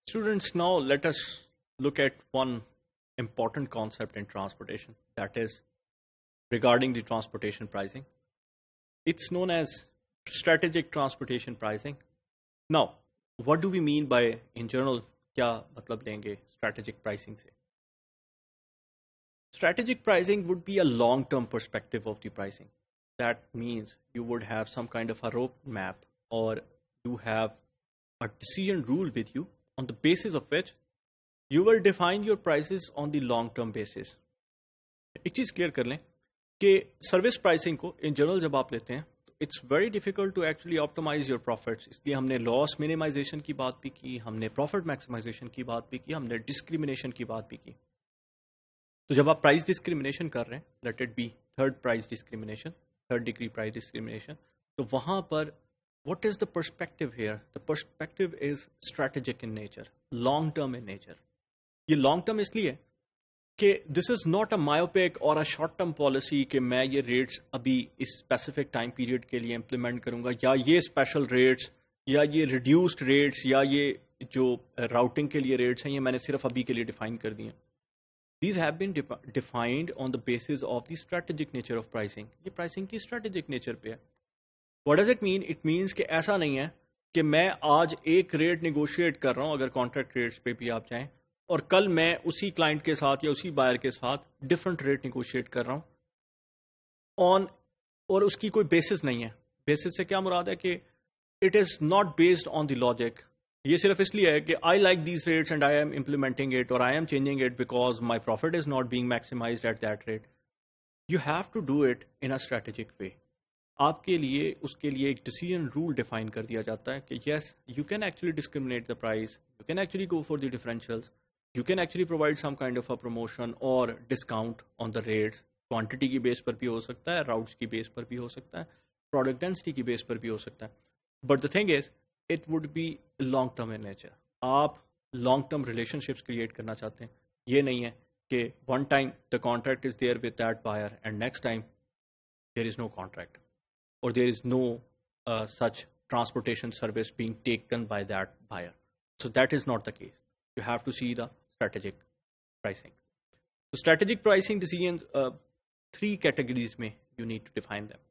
Students, now let us look at one important concept in transportation, that is regarding the transportation pricing. It's known as strategic transportation pricing. Now, what do we mean by, in general, क्या मतलब लेंगे strategic pricing से? Strategic pricing would be a long-term perspective of the pricing. That means you would have some kind of a roadmap, or you have a decision rule with you on the basis of which you will define your prices on the long term basis. एक चीज clear कर लें कि service pricing को in general जब आप लेते हैं तो it's very difficult to actually optimise your profits. इसलिए हमने लॉस मिनिमाइजेशन की बात भी की, हमने प्रॉफिट मैक्सिमाइजेशन की बात भी की, हमने डिस्क्रिमिनेशन की बात भी की. तो जब आप प्राइस डिस्क्रिमिनेशन कर रहे हैं, let it be third price discrimination, third degree price discrimination, तो वहां पर what is the perspective here? The perspective is strategic in nature, long term in nature. ये long term इसलिए कि this is not a myopic or a short term policy कि मैं ये rates अभी इस specific time period के लिए implement करूंगा, या ये special rates, या ये reduced rates, या ये जो routing के लिए rates हैं ये मैंने सिर्फ अभी के लिए define कर दिए. These have been defined on the basis of the strategic nature of pricing. ये pricing की strategic nature पे है. What does it mean? It means कि ऐसा नहीं है कि मैं आज एक रेट निगोशिएट कर रहा हूं, अगर कॉन्ट्रैक्ट रेट्स पे भी आप जाएं, और कल मैं उसी क्लाइंट के साथ या उसी बायर के साथ डिफरेंट रेट निगोशिएट कर रहा हूं ऑन, और उसकी कोई बेसिस नहीं है. बेसिस से क्या मुराद है कि it is not based on the logic. ये सिर्फ इसलिए है कि I like these rates and I am implementing it, और I am changing it because my profit is not being maximised at that rate. You have to do it in a strategic way. आपके लिए उसके लिए एक decision rule define कर दिया जाता है कि yes, you can actually discriminate the price, you can actually go for the differentials, you can actually provide some kind of a promotion और discount on the rates. Quantity की base पर भी हो सकता है, राउट्स की बेस पर भी हो सकता है, प्रोडक्ट डेंसिटी की बेस पर भी हो सकता है. But the thing is it would be long term in nature. आप लॉन्ग टर्म रिलेशनशिप्स क्रिएट करना चाहते हैं. ये नहीं है कि one time the contract is there with that buyer and next time there is no contract, or there is no such transportation service being taken by that buyer. So that is not the case. You have to see the strategic pricing. So strategic pricing decisions, three categories may you need to define them.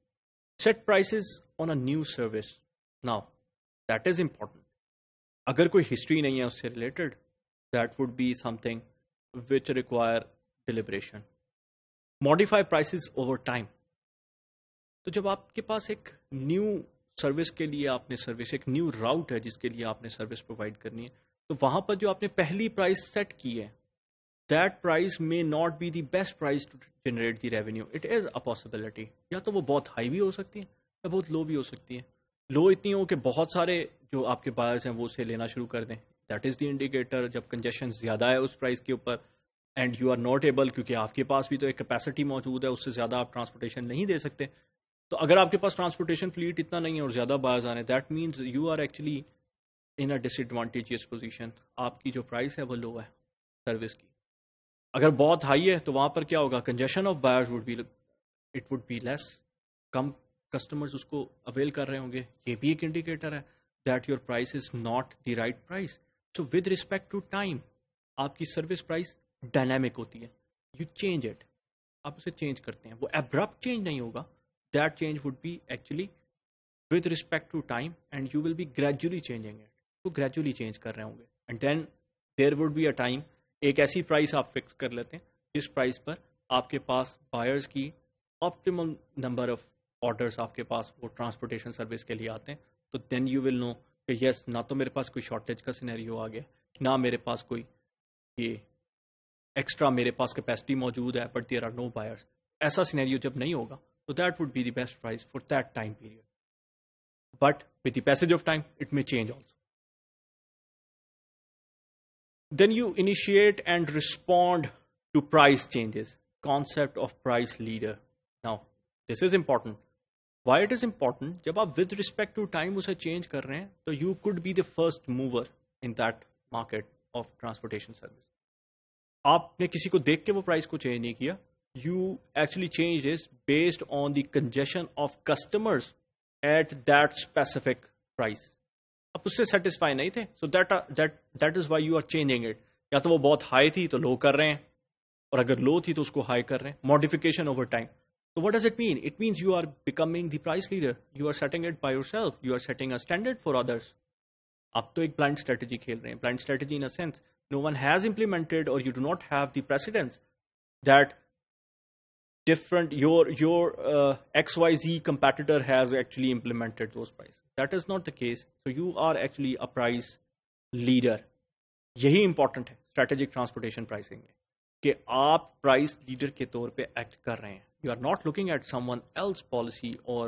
Set prices on a new service. Now, that is important. अगर कोई history नहीं है उससे related, that would be something which require deliberation. Modify prices over time. तो जब आपके पास एक new service के लिए आपने सर्विस, एक न्यू राउट है जिसके लिए आपने सर्विस प्रोवाइड करनी है, तो वहां पर जो आपने पहली प्राइस सेट की है, that price may not be the best price to generate the revenue. It is a possibility. या तो वो बहुत हाई भी हो सकती है या बहुत लो भी हो सकती है. लो इतनी हो कि बहुत सारे जो आपके बायर्स हैं वो उसे लेना शुरू कर दें. दैट इज द इंडिकेटर जब कंजेशन ज्यादा है उस प्राइस के ऊपर and you are not able, क्योंकि आपके पास भी तो एक कैपेसिटी मौजूद है, उससे ज्यादा आप ट्रांसपोर्टेशन नहीं दे सकते. तो अगर आपके पास ट्रांसपोर्टेशन फ्लीट इतना नहीं है और ज्यादा बायर्स आ रहे हैं, that means you are actually in a disadvantageous position. आपकी जो प्राइस है वो लो है सर्विस की. अगर बहुत हाई है तो वहां पर क्या होगा, congestion of buyers would be less. कम कस्टमर्स उसको अवेल कर रहे होंगे. ये भी एक इंडिकेटर है that your price is not the right price. So with respect to time आपकी सर्विस प्राइस डायनामिक होती है. यू चेंज इट, आप उसे चेंज करते हैं. वो एब्रप्ट चेंज नहीं होगा. That change would be actually with respect to time, and you will be gradually changing it. तो gradually change कर रहे होंगे, and then there would be a time, एक ऐसी प्राइस आप फिक्स कर लेते हैं जिस प्राइस पर आपके पास बायर्स की ऑप्टिमम नंबर ऑफ ऑर्डर्स आपके पास वो ट्रांसपोर्टेशन सर्विस के लिए आते हैं. तो देन यू विल नो कि यस, ना तो मेरे पास कोई शॉर्टेज का सिनेरियो आ गया, ना मेरे पास कोई ये एक्स्ट्रा मेरे पास कैपेसिटी मौजूद है but there are no buyers. ऐसा सिनेरियो जब नहीं होगा, so that would be the best price for that time period. But with the passage of time, it may change also. Then you initiate and respond to price changes. Concept of price leader. Now, this is important. Why it is important? जब आप with respect to time उसे change कर रहे हैं, तो you could be the first mover in that market of transportation service. आपने किसी को देख के वो प्राइस को चेंज नहीं किया. You actually change this based on the congestion of customers at that specific price. आप उससे सेटिस्फाई नहीं थे, so that is why you are changing it. या तो वो बहुत हाई थी तो लो कर रहे हैं, और अगर लो थी तो उसको हाई कर रहे हैं, modification over time. So what does it mean? It means you are becoming the price leader. You are setting it by yourself. You are setting a standard for others. आप तो एक blind strategy खेल रहे हैं. Blind strategy in a sense, no one has implemented, or you do not have the precedence that different your XYZ competitor has actually implemented those prices. That is not the case. So you are actually a price leader. यही important है strategic transportation pricing में, कि आप price leader के तौर पे act कर रहे हैं. You are not looking at someone else's policy or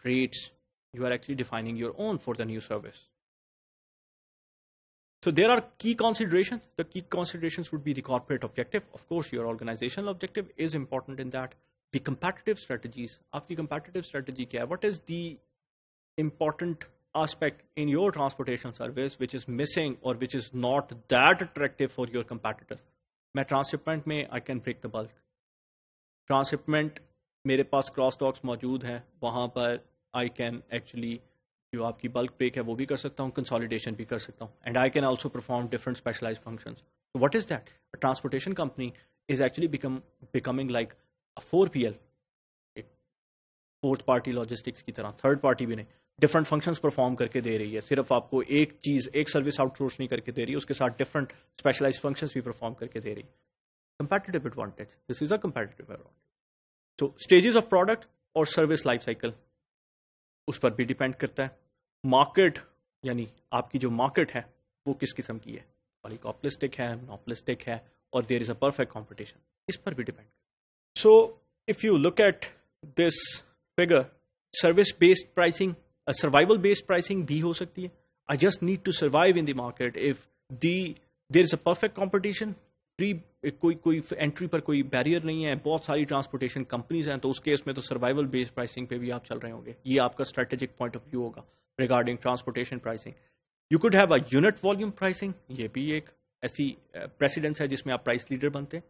rates. You are actually defining your own for the new service. So there are key considerations. The key considerations would be the corporate objective. Of course, your organizational objective is important in that. The competitive strategies. आपकी competitive strategy क्या है? What is the important aspect in your transportation service which is missing or which is not that attractive for your competitor? मैं transshipment में I can break the bulk. Transshipment मेरे पास cross docs मौजूद हैं, वहाँ पर आई कैन एक्चुअली जो आपकी बल्क ब्रेक है वो भी कर सकता हूँ, कंसोलिडेशन भी कर सकता हूँ, and I can also perform different specialise functions. What is that? A transportation company is actually becoming like a 4PL, fourth party logistics की तरह, थर्ड पार्टी भी नहीं, डिफरेंट फंक्शंस परफॉर्म करके दे रही है. सिर्फ आपको एक चीज, एक सर्विस आउटसोर्स नहीं करके दे रही है, उसके साथ डिफरेंट स्पेशलाइज्ड फंक्शंस भी परफॉर्म करके दे रही है. Competitive advantage, this is a competitive advantage. So stages of product और सर्विस लाइफ साइकिल, उस पर भी डिपेंड करता है. मार्केट, यानी आपकी जो मार्केट है वो किस किस्म की है, ऑलिगोपोलिस्टिक है, मोनोपोलिस्टिक है, और there is a perfect competition, इस पर भी depend. So if you look at this figure, service based pricing, survival based pricing भी हो सकती है. I just need to survive in the market. If there is a perfect competition, कोई entry पर कोई बैरियर नहीं है, बहुत सारी ट्रांसपोर्टेशन कंपनीज हैं, तो उस केस में तो सर्वाइवल बेस्ड प्राइसिंग पे भी आप चल रहे होंगे. ये आपका स्ट्रेटेजिक पॉइंट ऑफ व्यू होगा regarding transportation pricing. You could have a unit volume pricing, ये भी एक ऐसी प्रेसिडेंस है जिसमें आप प्राइस लीडर बनते हैं.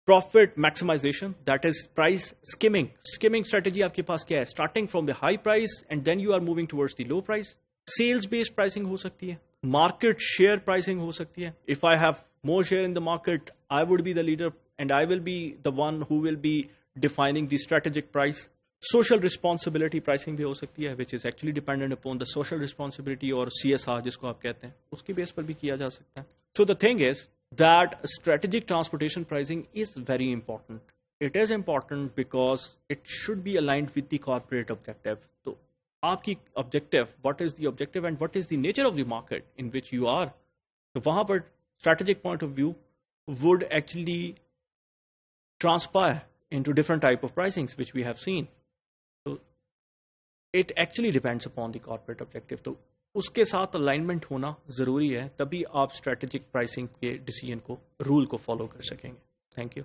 Profit maximisation, that is price skimming. Skimming strategy आपके पास क्या है? Starting from the high price and then you are moving towards the low price. Sales based pricing हो सकती है, मार्केट शेयर प्राइसिंग हो सकती है. If I have more share in the market, I would be the leader and I will be the one who will be defining the strategic price. Social responsibility pricing भी हो सकती है, which is actually dependent upon the social responsibility और CSR जिसको आप कहते हैं, उसके बेस पर भी किया जा सकता है. So the thing is that strategic transportation pricing is very important. It is important because it should be aligned with the corporate objective. तो आपकी objective, what is the objective and what is the nature of the market in which you are? तो वहाँ पर strategic point of view would actually transpire into different type of pricings which we have seen. So it actually depends upon the corporate objective. तो उसके साथ alignment होना ज़रूरी है, तभी आप strategic pricing के decision को, rule को follow कर सकेंगे. Thank you.